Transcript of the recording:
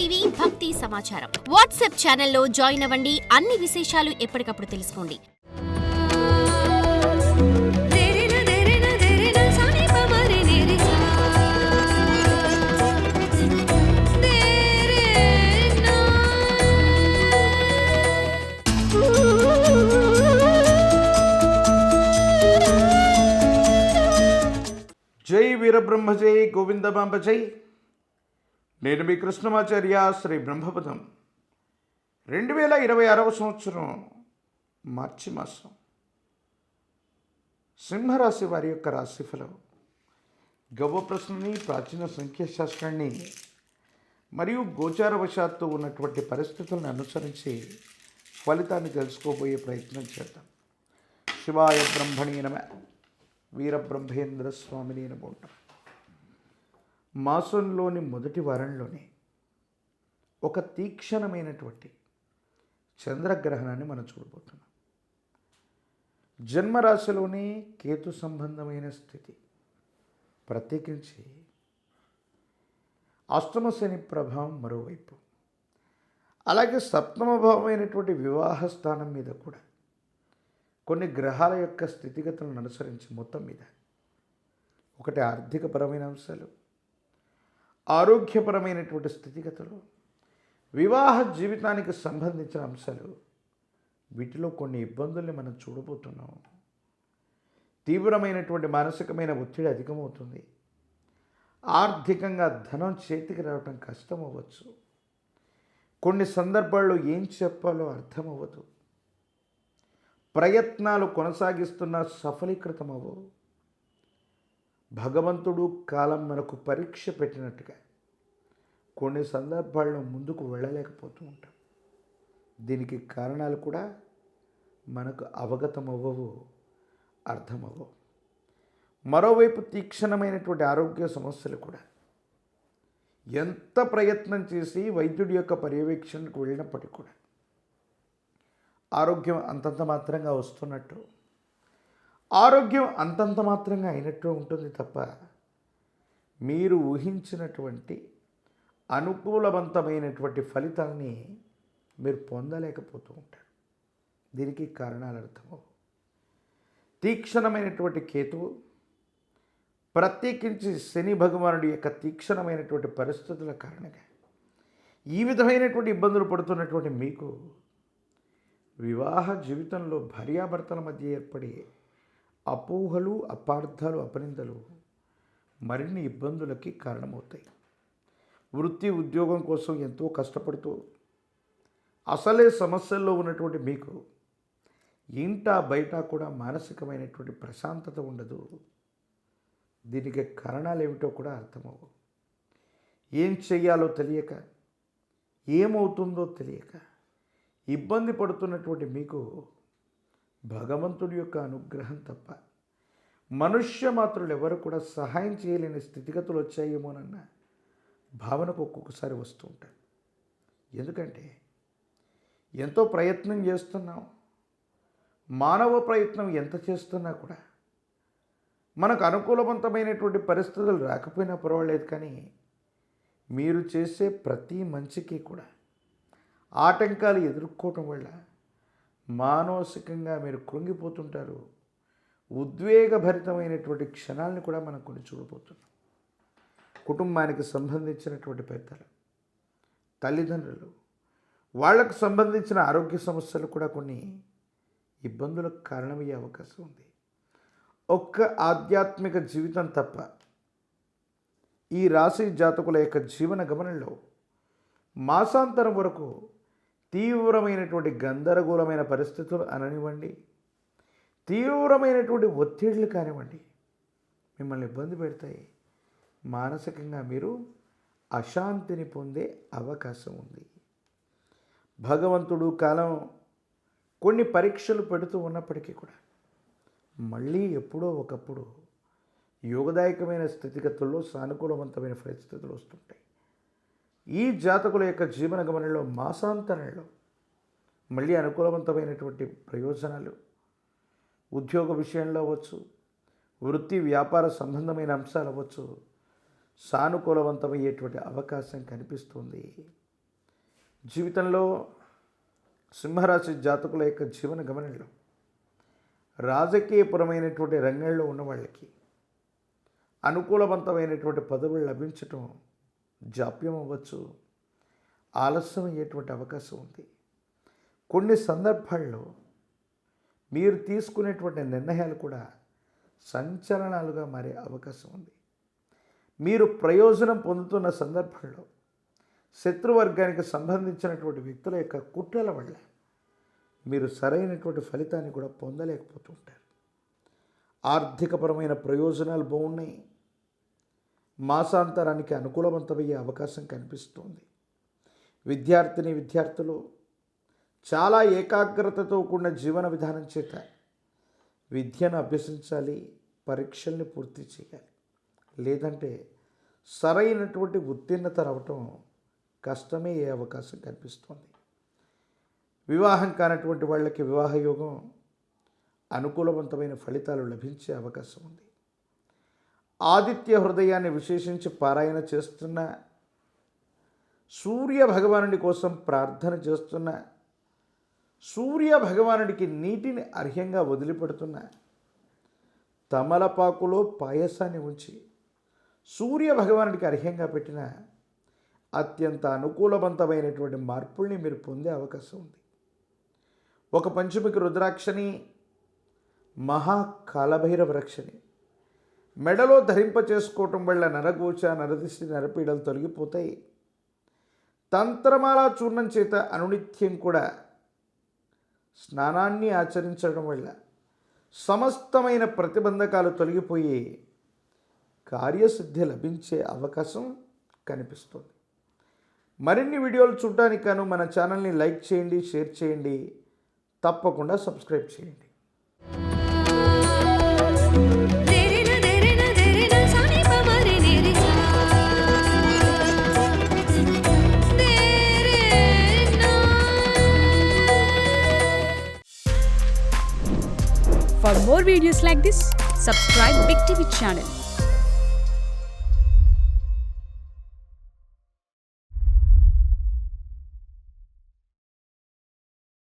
TV భక్తి సమాచారం WhatsApp ఛానల్లో జాయిన్ అవ్వండి. అన్ని విశేషాలు ఎప్పటికప్పుడు తెలుసుకోండి. జై వీరబ్రహ్మ జై గోవిందమాంబ జై. నేను మీ కృష్ణమాచార్య శ్రీ బ్రహ్మపదం. 2026 సంవత్సరం మార్చి మాసం సింహరాశి వారి యొక్క రాశిఫలం గవ్వ ప్రశ్నని, ప్రాచీన సంఖ్యాశాస్త్రాన్ని మరియు గోచారవశాత్తు ఉన్నటువంటి పరిస్థితులను అనుసరించి ఫలితాన్ని తెలుసుకోబోయే ప్రయత్నం చేద్దాం. శివాయ బ్రహ్మణే నమః. వీరబ్రహ్మేంద్ర స్వామిని నమః. మాసంలోని మొదటి వారంలోనే ఒక తీక్షణమైనటువంటి చంద్రగ్రహణాన్ని మనం చూడబోతున్నాం. జన్మరాశిలోనే కేతు సంబంధమైన స్థితి, ప్రత్యేకించి అష్టమ శని ప్రభావం మరోవైపు, అలాగే సప్తమ భావమైనటువంటి వివాహ స్థానం మీద కూడా కొన్ని గ్రహాల యొక్క స్థితిగతులను అనుసరించి మొత్తం మీద ఒకటి ఆర్థికపరమైన అంశాలు, ఆరోగ్యపరమైనటువంటి స్థితిగతులు, వివాహ జీవితానికి సంబంధించిన అంశాలు, వీటిలో కొన్ని ఇబ్బందుల్ని మనం చూడబోతున్నాం. తీవ్రమైనటువంటి మానసికమైన ఒత్తిడి అధికమవుతుంది. ఆర్థికంగా ధనం చేతికి రావటం కష్టం అవ్వచ్చు. కొన్ని సందర్భాల్లో ఏం చెప్పాలో అర్థమవ్వదు. ప్రయత్నాలు కొనసాగిస్తున్న సఫలీకృతమవ్వవు. భగవంతుడు కాలం మనకు పరీక్ష పెట్టినట్టుగా కొన్ని సందర్భాల్లో ముందుకు వెళ్ళలేకపోతూ ఉంటాం. దీనికి కారణాలు కూడా మనకు అవగతమవ్వవు, అర్థమవ్వవు. మరోవైపు తీక్షణమైనటువంటి ఆరోగ్య సమస్యలు కూడా ఎంత ప్రయత్నం చేసి వైద్యుడి యొక్క పర్యవేక్షణకు వెళ్ళినప్పటికీ కూడా ఆరోగ్యం అంతంత మాత్రంగా వస్తున్నట్టు, ఆరోగ్యం అంతంత మాత్రంగా అయినట్టు ఉంటుంది తప్ప మీరు ఊహించినటువంటి అనుకూలవంతమైనటువంటి ఫలితాన్ని మీరు పొందలేకపోతూ ఉంటారు. దీనికి కారణాలు అర్థమవు. తీక్షణమైనటువంటి కేతువు, ప్రత్యేకించి శని భగవానుడి యొక్క తీక్షణమైనటువంటి పరిస్థితుల కారణంగా ఈ విధమైనటువంటి ఇబ్బందులు పడుతున్నటువంటి మీకు వివాహ జీవితంలో భార్యాభర్తల మధ్య ఏర్పడే అపోహలు, అపార్థాలు, అపనిందలు మరిన్ని ఇబ్బందులకి కారణమవుతాయి. వృత్తి ఉద్యోగం కోసం ఎంతో కష్టపడుతూ అసలే సమస్యల్లో ఉన్నటువంటి మీకు ఇంట బయట కూడా మానసికమైనటువంటి ప్రశాంతత ఉండదు. దీనికి కారణాలు ఏమిటో కూడా అర్థమవు. ఏం చెయ్యాలో తెలియక, ఏమవుతుందో తెలియక ఇబ్బంది పడుతున్నటువంటి మీకు భగవంతుడి యొక్క అనుగ్రహం తప్ప మనుష్య మాత్రులు ఎవరు కూడా సహాయం చేయలేని స్థితిగతులు వచ్చాయేమోనన్న భావనకు ఒక్కొక్కసారి వస్తూ ఉంటారు. ఎందుకంటే ఎంతో ప్రయత్నం చేస్తున్నాం. మానవ ప్రయత్నం ఎంత చేస్తున్నా కూడా మనకు అనుకూలవంతమైనటువంటి పరిస్థితులు రాకపోయినా పర్వాలేదు, కానీ మీరు చేసే ప్రతి మంచికి కూడా ఆటంకాలు ఎదుర్కోవటం వల్ల మానసికంగా మీరు కృంగిపోతుంటారు. ఉద్వేగభరితమైనటువంటి క్షణాలను కూడా మనం కొన్ని చూడబోతున్నాం. కుటుంబానికి సంబంధించినటువంటి పెద్దలు, తల్లిదండ్రులు, వాళ్లకు సంబంధించిన ఆరోగ్య సమస్యలు కూడా కొన్ని ఇబ్బందులకు కారణమయ్యే అవకాశం ఉంది. ఒక్క ఆధ్యాత్మిక జీవితం తప్ప ఈ రాశి జాతకుల యొక్క జీవన గమనంలో మాసాంతరం వరకు తీవ్రమైనటువంటి గందరగోళమైన పరిస్థితులు అననివ్వండి, తీవ్రమైనటువంటి ఒత్తిడులు కానివ్వండి, మిమ్మల్ని ఇబ్బంది పెడతాయి. మానసికంగా మీరు అశాంతిని పొందే అవకాశం ఉంది. భగవంతుడు కాలం కొన్ని పరీక్షలు పెడుతూ ఉన్నప్పటికీ కూడా మళ్ళీ ఎప్పుడో ఒకప్పుడు యోగదాయకమైన స్థితిగతుల్లో సానుకూలవంతమైన పరిస్థితులు వస్తుంటాయి. ఈ జాతకుల యొక్క జీవన గమనంలో మాసాంతరంలో మళ్ళీ అనుకూలవంతమైనటువంటి ప్రయోజనాలు ఉద్యోగ విషయంలో అవ్వచ్చు, వృత్తి వ్యాపార సంబంధమైన అంశాలు అవ్వచ్చు, సానుకూలవంతమయ్యేటువంటి అవకాశం కనిపిస్తుంది. జీవితంలో సింహరాశి జాతకుల యొక్క జీవన గమనంలో రాజకీయపరమైనటువంటి రంగంలో ఉన్న వాళ్ళకి అనుకూలవంతమైనటువంటి పదవులు లభించటం జాప్యం అవ్వచ్చు, ఆలస్యం అయ్యేటువంటి అవకాశం ఉంది. కొన్ని సందర్భాల్లో మీరు తీసుకునేటువంటి నిర్ణయాలు కూడా సంచలనాలుగా మారే అవకాశం ఉంది. మీరు ప్రయోజనం పొందుతున్న సందర్భంలో శత్రువర్గానికి సంబంధించినటువంటి వ్యక్తుల యొక్క కుట్రల వల్ల మీరు సరైనటువంటి ఫలితాన్ని కూడా పొందలేకపోతుంటారు. ఆర్థికపరమైన ప్రయోజనాలు బాగున్నాయి. మాసాంతరానికి అనుకూలవంతమయ్యే అవకాశం కనిపిస్తుంది. విద్యార్థులు చాలా ఏకాగ్రతతో కూడిన జీవన విధానం చేత విద్యను అభ్యసించాలి, పరీక్షల్ని పూర్తి చేయాలి. లేదంటే సరైనటువంటి ఉత్తీర్ణత రావటం కష్టమే అయ్యే అవకాశం కనిపిస్తుంది. వివాహం కానటువంటి వాళ్ళకి వివాహ యోగం అనుకూలవంతమైన ఫలితాలు లభించే అవకాశం ఉంది. ఆదిత్య హృదయాన్ని విశేషించి పారాయణ చేస్తున్న, సూర్య భగవానుడి కోసం ప్రార్థన చేస్తున్న, సూర్య భగవానుడికి నీటిని అర్హ్యంగా వదిలిపెడుతున్న, తమలపాకులో పాయసాన్ని ఉంచి సూర్య భగవానుడికి అర్హ్యంగా పెట్టిన అత్యంత అనుకూలవంతమైనటువంటి మార్పుల్ని మీరు పొందే అవకాశం ఉంది. ఒక పంచమికి రుద్రాక్షని, మహాకాలభైరవ రక్షని మెడలో ధరింప చేసుకోవటం వల్ల నరగోచ, నరదిష్టి, నరపీడలు తొలగిపోతాయి. తంత్రమాల చూర్ణం చేత అనునిత్యం కూడా స్నానాన్ని ఆచరించడం వల్ల సమస్తమైన ప్రతిబంధకాలు తొలగిపోయి కార్యసిద్ధి లభించే అవకాశం కనిపిస్తుంది. మరిన్ని వీడియోలు చూడడానికి గాను మన ఛానల్ని లైక్ చేయండి, షేర్ చేయండి, తప్పకుండా సబ్స్క్రైబ్ చేయండి. For more videos like this, subscribe Big TV channel.